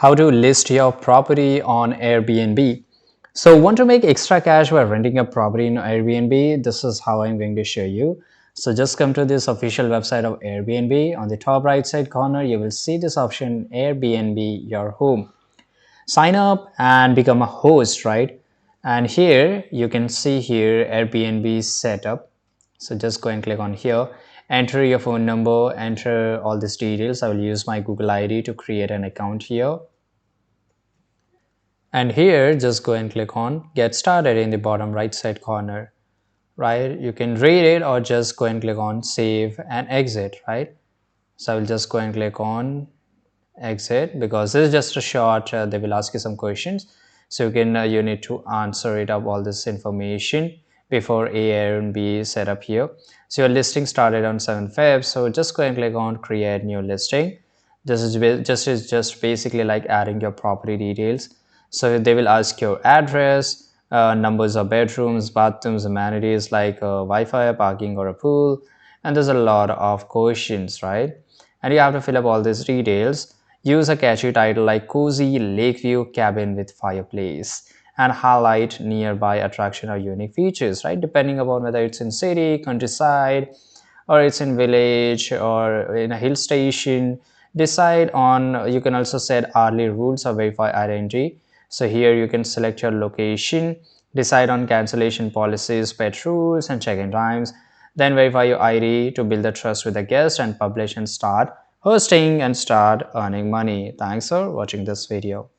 how to list your property on Airbnb. So want to make extra cash by renting a property in Airbnb? This is how I'm going to show you. So just come to this official website of Airbnb. On the top right side corner, you will see this option Airbnb your home. Sign up and become a host, right? And here you can see here Airbnb setup. So just go and click on here, enter your phone number, enter all these details. I will use my Google ID to create an account here. And here just go and click on get started in the bottom right side corner, right? You can read it or just go and click on save and exit, right? So I will just go and click on exit because this is just a short, they will ask you some questions. So you need to answer it up all this information before A and B set up here. So your listing started on 7th Feb. So just go and click on create new listing. This is just basically like adding your property details. So they will ask your address, numbers of bedrooms, bathrooms, amenities like Wi-Fi, parking, or a pool, and there's a lot of questions, right? And you have to fill up all these details. Use a catchy title like Cozy Lakeview Cabin with Fireplace and highlight nearby attraction or unique features, right? Depending upon whether it's in city, countryside, or it's in village or in a hill station. Decide on, you can also set hourly rules or verify identity. So here you can select your location, decide on cancellation policies, pet rules, and check-in times. Then verify your ID to build the trust with the guest and publish and start hosting and start earning money. Thanks for watching this video.